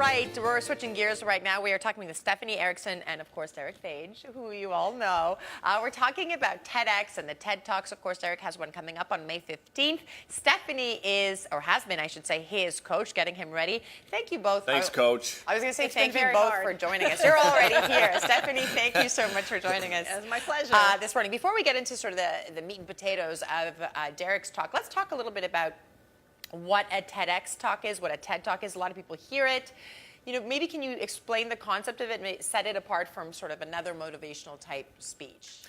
right, we're switching gears right now. We are talking with Stephanie Erickson and, of course, Derick Fage, who you all know. We're talking about TEDx and the TED Talks. Of course, Derick has one coming up on May 15th. Stephanie is, or has been, I should say, his coach, getting him ready. Thank you both. Thanks, Coach. I was going to say thank you both for joining us. You're already here. Stephanie, thank you so much for joining us. It's my pleasure. This morning. Before we get into sort of the meat and potatoes of Derick's talk, let's talk a little bit about what a TEDx talk is, what a TED Talk is. A lot of people hear it. You know, maybe can you explain the concept of it and set it apart from sort of another motivational type speech?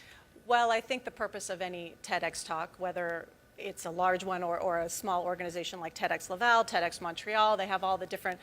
Well, I think the purpose of any TEDx talk, whether it's a large one or a small organization like TEDx Laval, TEDx Montreal, they have all the different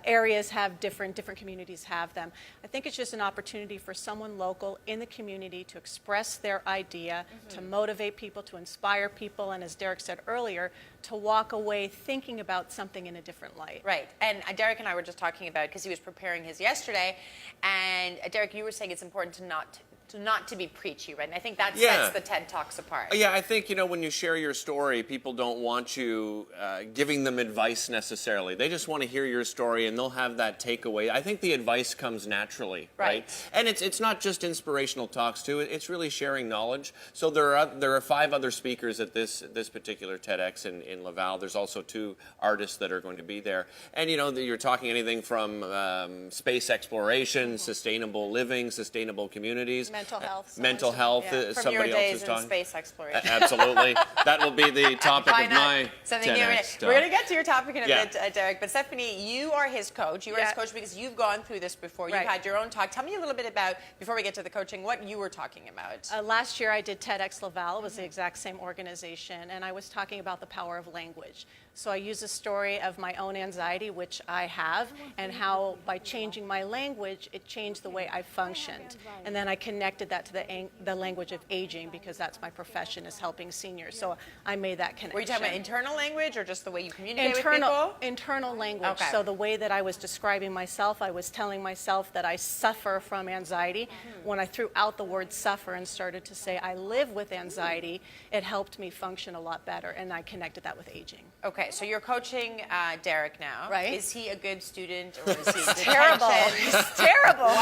areas have different communities have them. I think it's just an opportunity for someone local in the community to express their idea, to motivate people, to inspire people, and as Derick said earlier, to walk away thinking about something in a different light. Right, and Derick and I were just talking about, because he was preparing his yesterday, and Derick, you were saying it's important to not to be preachy, right? And I think that sets the TED Talks apart. Yeah, I think, you know, when you share your story, people don't want you giving them advice necessarily. They just want to hear your story, and they'll have that takeaway. I think the advice comes naturally, right? And it's not just inspirational talks, too. It's really sharing knowledge. So there are 5 other speakers at this particular TEDx in Laval. There's also 2 artists that are going to be there. And, you know, you're talking anything from space exploration, sustainable living, sustainable communities. Mental health. From Somebody your else days is in talking. Space exploration. Absolutely. That will be the topic Why of not? my Something TEDx new. We're going to get to your topic in a bit, Yeah. Derick. But Stephanie, you are his coach. You are his coach because you've gone through this before. You've had your own talk. Tell me a little bit about, before we get to the coaching, what you were talking about. Last year I did TEDx Laval. It was the exact same organization, and I was talking about the power of language. So I used a story of my own anxiety, which I have, and how by changing my language, it changed the way I functioned. And then I connected that to the language of aging, because that's my profession, is helping seniors. So I made that connection. Were you talking about internal language or just the way you communicate with people? Internal language. Okay. So the way that I was describing myself, I was telling myself that I suffer from anxiety. When I threw out the word suffer and started to say I live with anxiety, it helped me function a lot better, and I connected that with aging. Okay, so you're coaching Derick now. Right. Is he a good student, or is he terrible? He's terrible.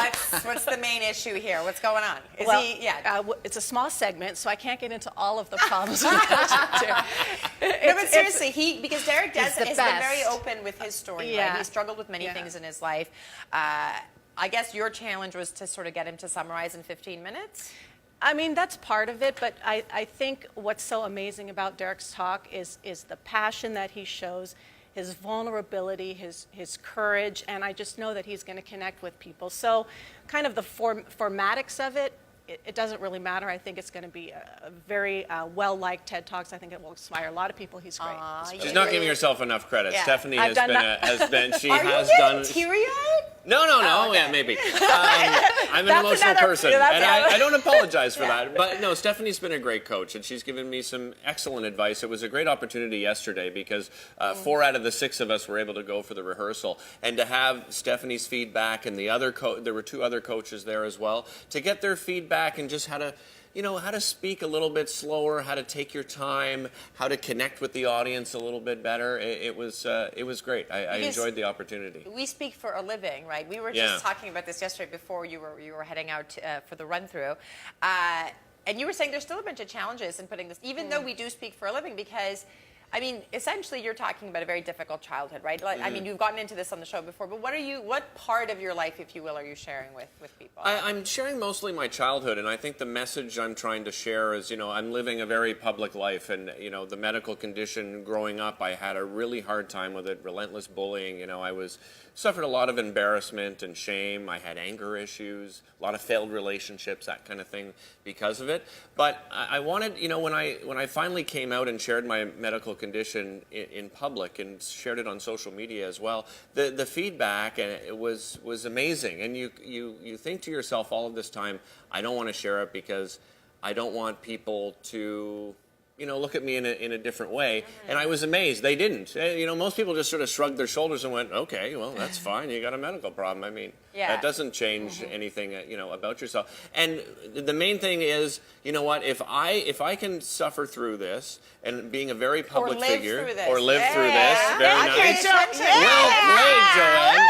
What's the main issue here? What's going on? Is well, he, it's a small segment, so I can't get into all of the problems with coaching. No, but seriously, because Derick has been very open with his story. Yeah. Right? He struggled with many things in his life. I guess your challenge was to sort of get him to summarize in 15 minutes? I mean, that's part of it, but I think what's so amazing about Derick's talk is the passion that he shows, his vulnerability, his courage, and I just know that he's going to connect with people. So kind of the formatics of it, it doesn't really matter. I think it's going to be a very well-liked TED Talks. I think it will inspire a lot of people. He's great. She's not giving herself enough credit. Yeah. Stephanie Are you has getting teary-eyed? No, Oh, okay. yeah, maybe. I'm an emotional person, and I don't apologize for that. But no, Stephanie's been a great coach, and she's given me some excellent advice. It was a great opportunity yesterday because 4 out of the 6 of us were able to go for the rehearsal, and to have Stephanie's feedback and the other there were 2 other coaches there as well, to get their feedback and just how to speak a little bit slower, how to take your time, how to connect with the audience a little bit better. It was great. I enjoyed the opportunity. We speak for a living, right? We were just talking about this yesterday before you were heading out for the run-through. And you were saying there's still a bunch of challenges in putting this, even though we do speak for a living, because I mean, essentially, you're talking about a very difficult childhood, right? Like, I mean, you've gotten into this on the show before, but what part of your life, if you will, are you sharing with people? I'm sharing mostly my childhood, and I think the message I'm trying to share is, I'm living a very public life, and, the medical condition growing up, I had a really hard time with it, relentless bullying, I suffered a lot of embarrassment and shame. I had anger issues, a lot of failed relationships, that kind of thing because of it. But I wanted, when I finally came out and shared my medical condition in public and shared it on social media as well, the feedback and it was amazing. And you think to yourself all of this time, I don't want to share it because I don't want people to look at me in a different way. And I was amazed. They didn't. Most people just sort of shrugged their shoulders and went, okay, well, that's fine. You got a medical problem. I mean, that doesn't change anything, about yourself. And the main thing is, if I can suffer through this and being a very public figure, or live through this, very nice. Well played, Joanne.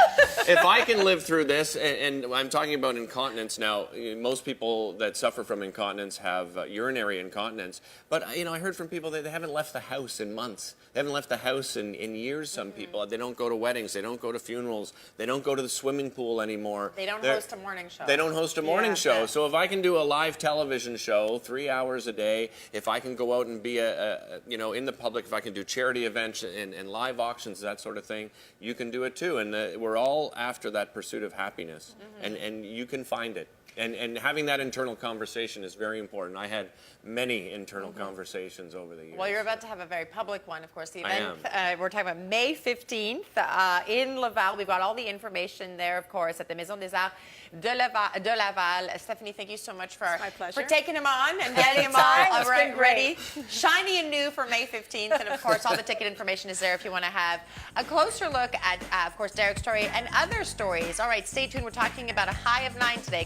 if I can live through this, and I'm talking about incontinence now, most people that suffer from incontinence have urinary incontinence. But, I heard from people that they haven't left the house in months. They haven't left the house in years, some people. They don't go to weddings. They don't go to funerals. They don't go to the swimming pool anymore. They don't host a morning show. They don't host a morning show. So if I can do a live television show 3 hours a day, if I can go out and be in the public, if I can do charity events and live auctions, that sort of thing, you can do it too. And we're all after that pursuit of happiness, and you can find it. And having that internal conversation is very important. I had many internal conversations over the years. Well, you're about to have a very public one, of course. The I event, am. we're talking about May 15th in Laval. We've got all the information there, of course, at the Maison des Arts de Laval. Stephanie, thank you so much for taking him on and getting him all ready, shiny and new for May 15th. And, of course, all the ticket information is there if you want to have a closer look at, of course, Derick's story and other stories. All right, stay tuned. We're talking about a high of 9 today.